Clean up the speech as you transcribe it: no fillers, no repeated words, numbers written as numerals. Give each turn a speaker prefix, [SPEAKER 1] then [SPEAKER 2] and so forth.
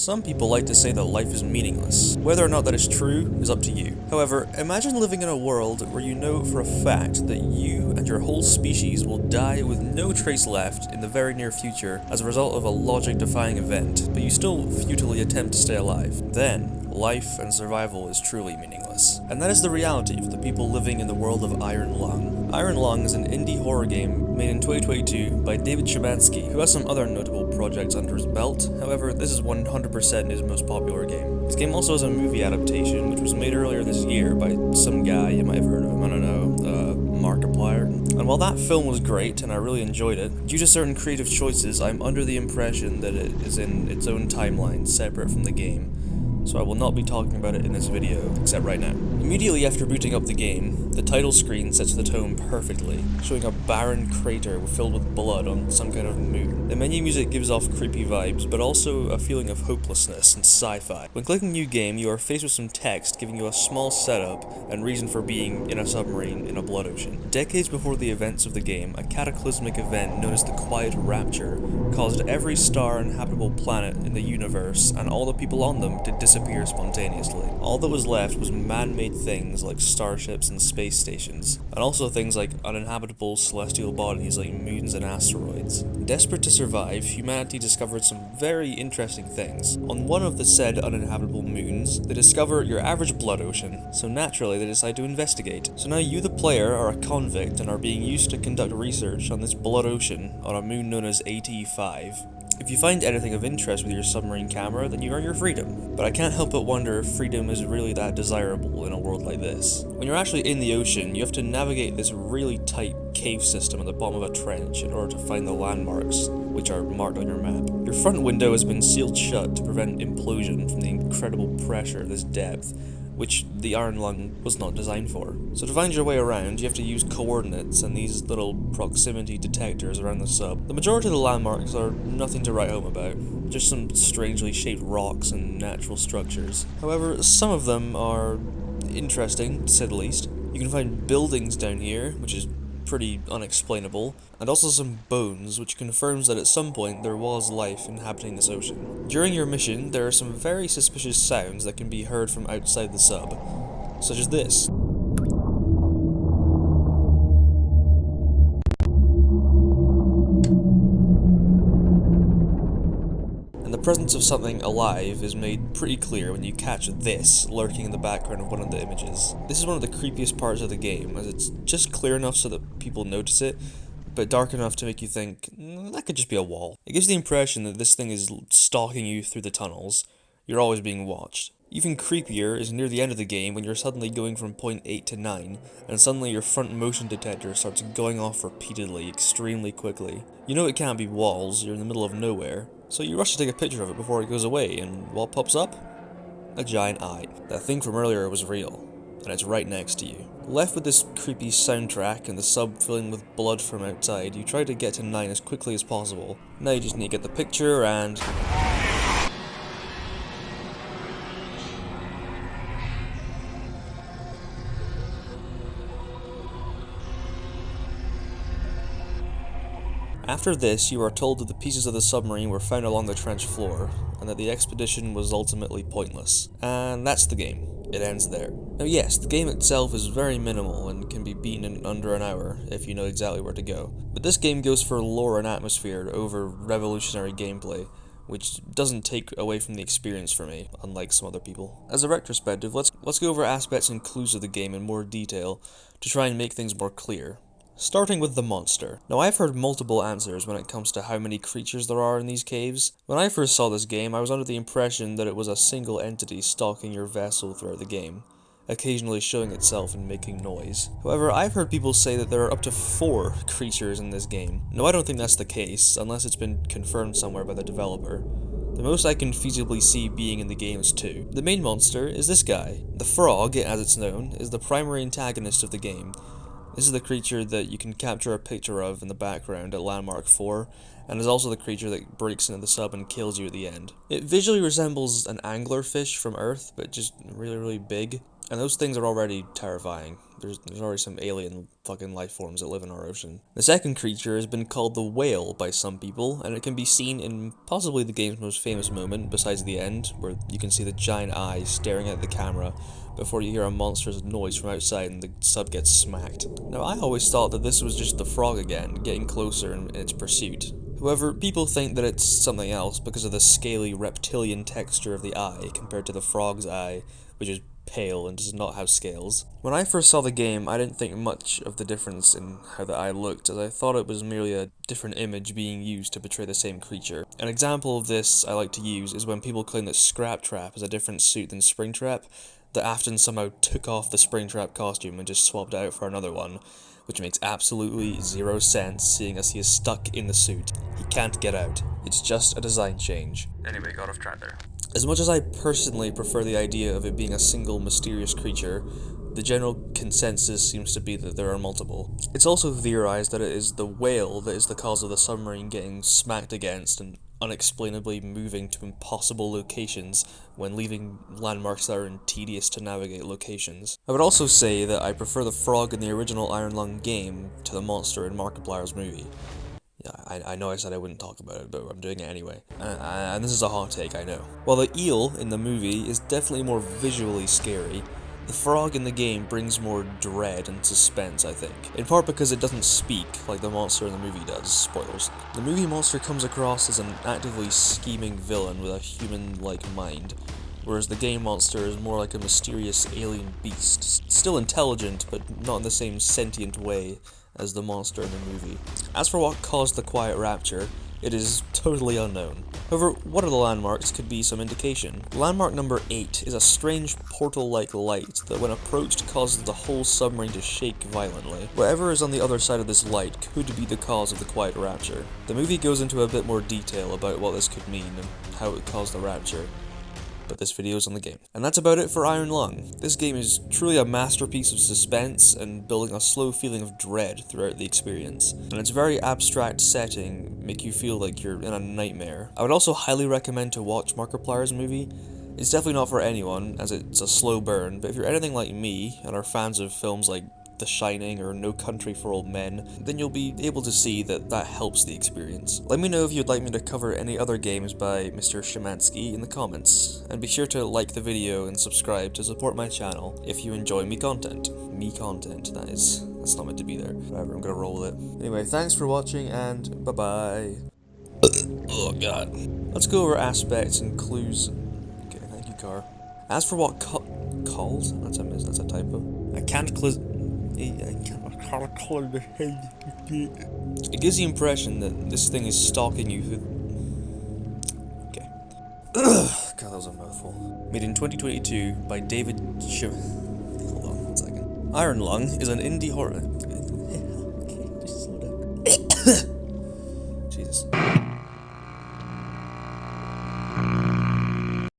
[SPEAKER 1] Some people like to say that life is meaningless. Whether or not that is true is up to you. However, imagine living in a world where you know for a fact that you and your whole species will die with no trace left in the very near future as a result of a logic-defying event, but you still futilely attempt to stay alive. Then, life and survival is truly meaningless. And that is the reality for the people living in the world of Iron Lung. Iron Lung is an indie horror game made in 2022 by David Szymanski, who has some other notable projects under his belt. However, this is 100% his most popular game. This game also has a movie adaptation, which was made earlier this year by some guy, you might have heard of him, I don't know, Markiplier. And while that film was great, and I really enjoyed it, due to certain creative choices, I'm under the impression that it is in its own timeline, separate from the game. So I will not be talking about it in this video, except right now. Immediately after booting up the game, the title screen sets the tone perfectly, showing a barren crater filled with blood on some kind of moon. The menu music gives off creepy vibes, but also a feeling of hopelessness and sci-fi. When clicking New Game, you are faced with some text giving you a small setup and reason for being in a submarine in a blood ocean. Decades before the events of the game, a cataclysmic event known as the Quiet Rapture caused every star and habitable planet in the universe and all the people on them to disappear spontaneously. All that was left was man-made things like starships and space stations, and also things like uninhabitable celestial bodies like moons and asteroids. Desperate to survive, humanity discovered some very interesting things. On one of the said uninhabitable moons, they discover your average blood ocean, so naturally they decide to investigate. So now you, the player, are a convict and are being used to conduct research on this blood ocean on a moon known as AT5. If you find anything of interest with your submarine camera, then you earn your freedom. But I can't help but wonder if freedom is really that desirable in a world like this. When you're actually in the ocean, you have to navigate this really tight cave system at the bottom of a trench in order to find the landmarks, which are marked on your map. Your front window has been sealed shut to prevent implosion from the incredible pressure of this depth, which the Iron Lung was not designed for. So to find your way around, you have to use coordinates and these little proximity detectors around the sub. The majority of the landmarks are nothing to write home about, just some strangely shaped rocks and natural structures. However, some of them are interesting, to say the least. You can find buildings down here, which is pretty unexplainable, and also some bones, which confirms that at some point there was life inhabiting this ocean. During your mission, there are some very suspicious sounds that can be heard from outside the sub, such as this. And the presence of something alive is made pretty clear when you catch this lurking in the background of one of the images. This is one of the creepiest parts of the game, as it's just clear enough so that people notice it, but dark enough to make you think, that could just be a wall. It gives the impression that this thing is stalking you through the tunnels. You're always being watched. Even creepier is near the end of the game when you're suddenly going from point 8 to 9, and suddenly your front motion detector starts going off repeatedly, extremely quickly. You know it can't be walls, you're in the middle of nowhere, so you rush to take a picture of it before it goes away, and what pops up? A giant eye. That thing from earlier was real, and it's right next to you. Left with this creepy soundtrack and the sub filling with blood from outside, you try to get to 9 as quickly as possible. Now you just need to get the picture and... After this, you are told that the pieces of the submarine were found along the trench floor, and that the expedition was ultimately pointless. And that's the game. It ends there. Now yes, the game itself is very minimal and can be beaten in under an hour if you know exactly where to go. But this game goes for lore and atmosphere over revolutionary gameplay, which doesn't take away from the experience for me, unlike some other people. As a retrospective, let's go over aspects and clues of the game in more detail to try and make things more clear. Starting with the monster. Now I've heard multiple answers when it comes to how many creatures there are in these caves. When I first saw this game, I was under the impression that it was a single entity stalking your vessel throughout the game, occasionally showing itself and making noise. However, I've heard people say that there are up to 4 creatures in this game. No, I don't think that's the case, unless it's been confirmed somewhere by the developer. The most I can feasibly see being in the game is 2. The main monster is this guy. The frog, as it's known, is the primary antagonist of the game. This is the creature that you can capture a picture of in the background at landmark 4, and is also the creature that breaks into the sub and kills you at the end. It visually resembles an anglerfish from Earth, but just really big. And those things are already terrifying. There's already some alien fucking life forms that live in our ocean. The second creature has been called the whale by some people, and it can be seen in possibly the game's most famous moment, besides the end, where you can see the giant eye staring at the camera before you hear a monstrous noise from outside and the sub gets smacked. Now, I always thought that this was just the frog again, getting closer in its pursuit. However, people think that it's something else because of the scaly reptilian texture of the eye compared to the frog's eye, which is pale and does not have scales. When I first saw the game, I didn't think much of the difference in how the eye looked, as I thought it was merely a different image being used to portray the same creature. An example of this I like to use is when people claim that Scraptrap is a different suit than Springtrap, that Afton somehow took off the Springtrap costume and just swapped it out for another one, which makes absolutely zero sense, seeing as he is stuck in the suit. He can't get out. It's just a design change. Anyway, got off track there. As much as I personally prefer the idea of it being a single mysterious creature, the general consensus seems to be that there are multiple. It's also theorized that it is the whale that is the cause of the submarine getting smacked against and unexplainably moving to impossible locations when leaving landmarks that are tedious to navigate locations. I would also say that I prefer the frog in the original Iron Lung game to the monster in Markiplier's movie. Yeah, I know I said I wouldn't talk about it, but I'm doing it anyway. And this is a hot take, I know. While the eel in the movie is definitely more visually scary, the frog in the game brings more dread and suspense, I think. In part because it doesn't speak like the monster in the movie does. Spoilers. The movie monster comes across as an actively scheming villain with a human-like mind, whereas the game monster is more like a mysterious alien beast, still intelligent, but not in the same sentient way as the monster in the movie. As for what caused the quiet rapture, it is totally unknown. However, what are the landmarks could be some indication. Landmark number 8 is a strange portal-like light that when approached causes the whole submarine to shake violently. Whatever is on the other side of this light could be the cause of the quiet rapture. The movie goes into a bit more detail about what this could mean and how it caused the rapture, but this video is on the game. And that's about it for Iron Lung. This game is truly a masterpiece of suspense and building a slow feeling of dread throughout the experience. And its very abstract setting make you feel like you're in a nightmare. I would also highly recommend to watch Markiplier's movie. It's definitely not for anyone, as it's a slow burn, but if you're anything like me and are fans of films like The Shining or No Country for Old Men, then you'll be able to see that helps the experience. Let me know if you'd like me to cover any other games by Mr. Szymanski in the comments, and be sure to like the video and subscribe to support my channel if you enjoy me content. That's not meant to be there. Whatever, I'm gonna roll with it. Anyway, thanks for watching and bye-bye. Oh god. Let's go over aspects and clues. Okay, thank you, car. As for what called? That's a typo. I can't close. It gives the impression that this thing is stalking you through... Okay. God, that was a mouthful. Made in 2022 by David Hold on one second. Iron Lung is an indie horror...